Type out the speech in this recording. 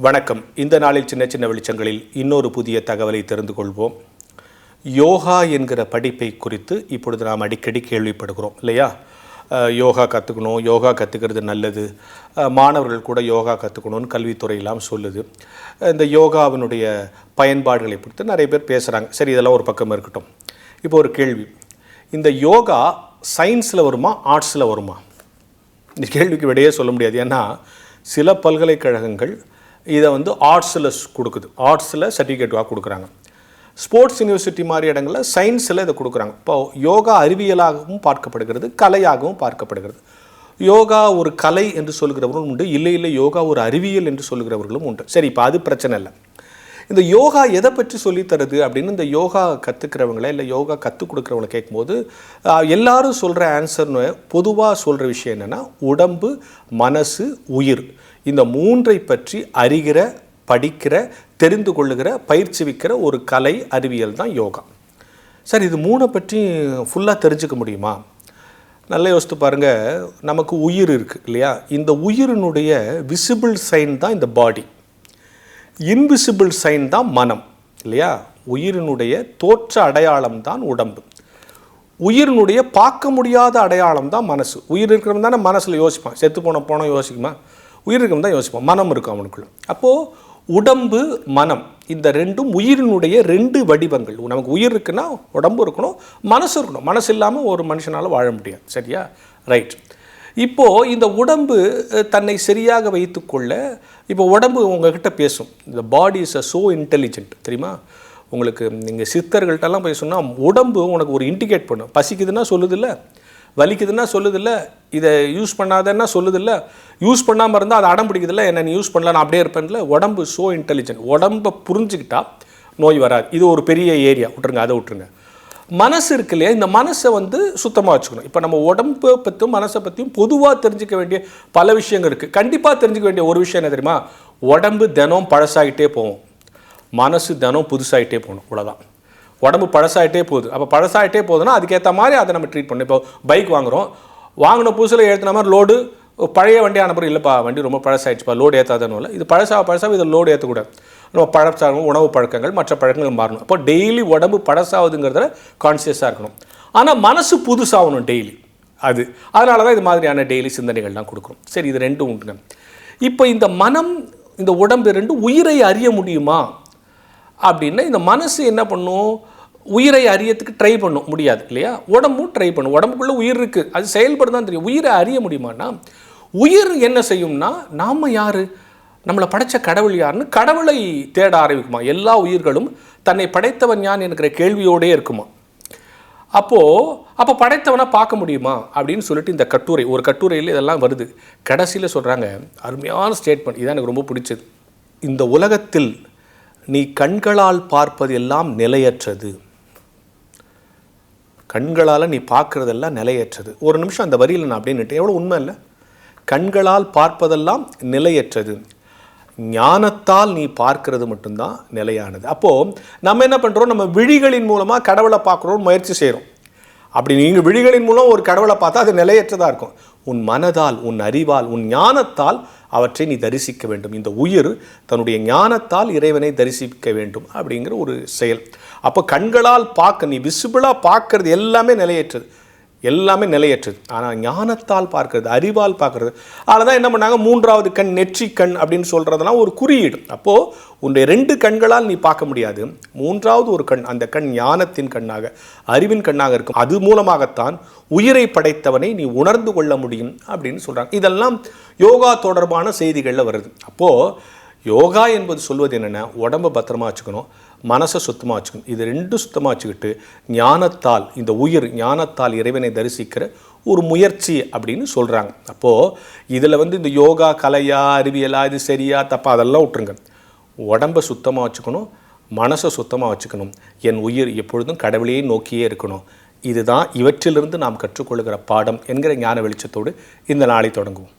வணக்கம். இந்த நாளில் சின்ன சின்ன வெளிச்சங்களில் இன்னொரு புதிய தகவலை தெரிந்து கொள்வோம். யோகா என்கிற படிப்பை குறித்து இப்பொழுது நாம் அடிக்கடி கேள்விப்படுகிறோம் இல்லையா? யோகா கற்றுக்கணும், யோகா கற்றுக்கிறது நல்லது, மாணவர்கள் கூட யோகா கற்றுக்கணும்னு கல்வித்துறையெல்லாம் சொல்லுது. இந்த யோகாவினுடைய பயன்பாடுகளை குறித்து நிறைய பேர் பேசுகிறாங்க. சரி, இதெல்லாம் ஒரு பக்கம் இருக்கட்டும். இப்போ ஒரு கேள்வி, இந்த யோகா சயின்ஸில் வருமா, ஆர்ட்ஸில் வருமா? இந்த கேள்விக்கு விடையே சொல்ல முடியாது. ஏன்னா சில பல்கலைக்கழகங்கள் இதை ஆர்ட்ஸில் கொடுக்குது, ஆர்ட்ஸில் சர்டிஃபிகேட்டாக கொடுக்குறாங்க. ஸ்போர்ட்ஸ் யூனிவர்சிட்டி மாதிரி இடங்களில் சயின்ஸில் இதை கொடுக்குறாங்க. இப்போ யோகா அறிவியலாகவும் பார்க்கப்படுகிறது, கலையாகவும் பார்க்கப்படுகிறது. யோகா ஒரு கலை என்று சொல்கிறவர்களும் உண்டு, இல்லை யோகா ஒரு அறிவியல் என்று சொல்கிறவர்களும் உண்டு. சரி, இப்போ அது பிரச்சனை இல்லை. இந்த யோகா எதை பற்றி சொல்லித்தருது அப்படின்னு இந்த யோகா கற்றுக்கிறவங்கள இல்லை யோகா கற்றுக் கொடுக்குறவங்களை கேட்கும்போது எல்லாரும் சொல்கிற ஆன்சர்னு பொதுவாக சொல்கிற விஷயம் என்னென்னா, உடம்பு, மனசு, உயிர், இந்த மூன்றை பற்றி அறிகிற, படிக்கிற, தெரிந்து கொள்ளுகிற, பயிற்சிவிக்கிற ஒரு கலை அறிவியல் தான் யோகா. சார், இது மூணை பற்றி ஃபுல்லாக தெரிஞ்சுக்க முடியுமா? நல்லா யோசித்து பாருங்கள். நமக்கு உயிர் இருக்குது இல்லையா? இந்த உயிரினுடைய விசிபிள் சைன் தான் இந்த பாடி, இன்விசிபிள் சைன் தான் மனம் இல்லையா? உயிரினுடைய தோற்ற அடையாளம் தான் உடம்பு, உயிரினுடைய பார்க்க முடியாத அடையாளம் தான் மனசு. உயிர் இருக்கிறவன் தானே மனசில் யோசிப்பான், செத்து போனால் யோசிக்குமா? உயிர் இருக்கவன் தான் யோசிப்பான், மனம் இருக்கும் அவனுக்குள்ள. அப்போது உடம்பு, மனம், இந்த ரெண்டும் உயிரினுடைய ரெண்டு வடிவங்கள். நமக்கு உயிர் இருக்குன்னா உடம்பு இருக்கணும், மனசு இருக்கணும். மனசு இல்லாமல் ஒரு மனுஷனால் வாழ முடியாது. சரியா? ரைட். இப்போது இந்த உடம்பு தன்னை சரியாக வைத்துக்கொள்ள, இப்போ உடம்பு உங்ககிட்ட பேசும். இந்த பாடி இஸ் ஸோ இன்டெலிஜென்ட் தெரியுமா? உங்களுக்கு நீங்கள் சித்தர்கள்ட்டெல்லாம் போய் சொன்னால் உடம்பு உனக்கு ஒரு இண்டிகேட் பண்ணும். பசிக்குதுன்னா சொல்லுதில்ல, வலிக்குதுன்னா சொல்லுதில்ல, இதை யூஸ் பண்ணாதன்னா சொல்லுதில்ல, யூஸ் பண்ணாமல் இருந்தால் அதை அடம் பிடிக்குதில்ல, என்ன நீ யூஸ் பண்ணல நான் அப்படியே இருப்பேன்ல. உடம்பு ஸோ இன்டெலிஜென்ட். உடம்பை புரிஞ்சுக்கிட்டா நோய் வராது. இது ஒரு பெரிய ஏரியா, விட்டுருங்க, அதை விட்டுருங்க. மனசு இருக்கு இல்லையா? இந்த மனசை சுத்தமாக வச்சுக்கணும். இப்போ நம்ம உடம்பை பற்றியும் மனசை பற்றியும் பொதுவாக தெரிஞ்சிக்க வேண்டிய பல விஷயங்கள் இருக்குது. கண்டிப்பாக தெரிஞ்சிக்க வேண்டிய ஒரு விஷயம் என்ன தெரியுமா? உடம்பு தினம் பழசாகிட்டே போகும், மனசு தினம் புதுசாகிட்டே போகணும். இவ்வளோதான். உடம்பு பழசாகிட்டே போகுது. அப்போ பழசாகிட்டே போகுதுன்னா அதுக்கேற்ற மாதிரி அதை நம்ம ட்ரீட் பண்ணணும். இப்போ பைக் வாங்குகிறோம், வாங்கின புதுசில் ஏற்றின மாதிரி லோடு பழைய வண்டி ஆன பிறகு இல்லைப்பா வண்டி ரொம்ப பழசாயிடுச்சுப்பா, லோடு ஏற்றாதன்னு இல்லை. இது பழசாக இதை லோடு ஏற்றக்கூடாது. நம்ம பழசாகும் உணவு பழக்கங்கள், மற்ற பழக்கங்கள் மாறணும். அப்போ டெய்லி உடம்பு பழசாகுதுங்கிறத கான்சியஸாக இருக்கணும். ஆனால் மனசு புதுசாகணும் டெய்லி. அதனால தான் இது மாதிரியான டெய்லி சிந்தனைகள்லாம் கொடுக்குறோம். சரி, இது ரெண்டும் உண்டுங்க. இப்போ இந்த மனம், இந்த உடம்பு ரெண்டும் உயிரை அறிய முடியுமா அப்படின்னா, இந்த மனசு என்ன பண்ணும்? உயிரை அறியத்துக்கு ட்ரை பண்ணும், முடியாது இல்லையா? உடம்பும் ட்ரை பண்ணும். உடம்புக்குள்ளே உயிர் இருக்குது, அது செயல்படுதான் தெரியும். உயிரை அறிய முடியுமான்னா, உயிர் என்ன செய்யும்னா, நாம் யார், நம்மளை படைத்த கடவுள் யாருன்னு கடவுளை தேட ஆரம்பிக்குமா. எல்லா உயிர்களும் தன்னை படைத்தவன் யான் என்கிற கேள்வியோடே இருக்குமா. அப்போ படைத்தவனை பார்க்க முடியுமா அப்படின்னு சொல்லிட்டு இந்த கட்டுரை, ஒரு கட்டுரையில் இதெல்லாம் வருது. கடைசியில் சொல்கிறாங்க, அருமையான ஸ்டேட்மெண்ட், இதான் எனக்கு ரொம்ப பிடிச்சது. இந்த உலகத்தில் நீ கண்களால் பார்ப்பது எல்லாம் நிலையற்றது. கண்களால் நீ பார்க்குறதெல்லாம் நிலையற்றது. ஒரு நிமிஷம் அந்த வரியில் நான் அப்படின்னு எவ்வளோ உண்மை இல்லை? கண்களால் பார்ப்பதெல்லாம் நிலையற்றது, ஞானத்தால் நீ பார்க்கறது மட்டும்தான் நிலையானது. அப்போது நம்ம என்ன பண்ணுறோம்? நம்ம விழிகளின் மூலமாக கடவுளை பார்க்குறோம், முயற்சி செய்கிறோம். அப்படி நீங்கள் விழிகளின் மூலம் ஒரு கடவுளை பார்த்தா அது நிலையற்றதாக இருக்கும். உன் மனதால், உன் அறிவால், உன் ஞானத்தால் அவற்றை நீ தரிசிக்க வேண்டும். இந்த உயிர் தன்னுடைய ஞானத்தால் இறைவனை தரிசிக்க வேண்டும் அப்படிங்கிற ஒரு செயல். அப்போ கண்களால் பார்க்க, நீ விசிபிளாக பார்க்கறது எல்லாமே நிலையற்றது, எல்லாமே நிலையற்றது. ஆனால் ஞானத்தால் பார்க்கறது, அறிவால் பார்க்கறது, அதில் தான் என்ன பண்ணாங்க, மூன்றாவது கண், நெற்றி கண் அப்படின்னு சொல்கிறதெல்லாம் ஒரு குறியீடு. அப்போது உன்னுடைய ரெண்டு கண்களால் நீ பார்க்க முடியாது, மூன்றாவது ஒரு கண், அந்த கண் ஞானத்தின் கண்ணாக, அறிவின் கண்ணாக இருக்கும். அது மூலமாகத்தான் உயிரை படைத்தவனை நீ உணர்ந்து கொள்ள முடியும் அப்படின்னு சொல்கிறாங்க. இதெல்லாம் யோகா தொடர்பான செய்திகளில் வருது. அப்போது யோகா என்பது சொல்வது என்னென்னா, உடம்பை பத்திரமா வச்சுக்கணும், மனசை சுத்தமாக வச்சுக்கணும். இது ரெண்டும் சுத்தமாக வச்சுக்கிட்டு ஞானத்தால், இந்த உயிர் ஞானத்தால் இறைவனை தரிசிக்கிற ஒரு முயற்சி அப்படின்னு சொல்கிறாங்க. அப்போது இதில் இந்த யோகா கலையா, அறிவியலா, இது சரியா தப்பா அதெல்லாம் விட்டுருங்க. உடம்பை சுத்தமாக வச்சுக்கணும், மனசை சுத்தமாக வச்சுக்கணும், என் உயிர் எப்பொழுதும் கடவுளையே நோக்கியே இருக்கணும். இதுதான் இவற்றிலிருந்து நாம் கற்றுக்கொள்கிற பாடம் என்கிற ஞான வெளிச்சத்தோடு இந்த நாளை தொடங்குவோம்.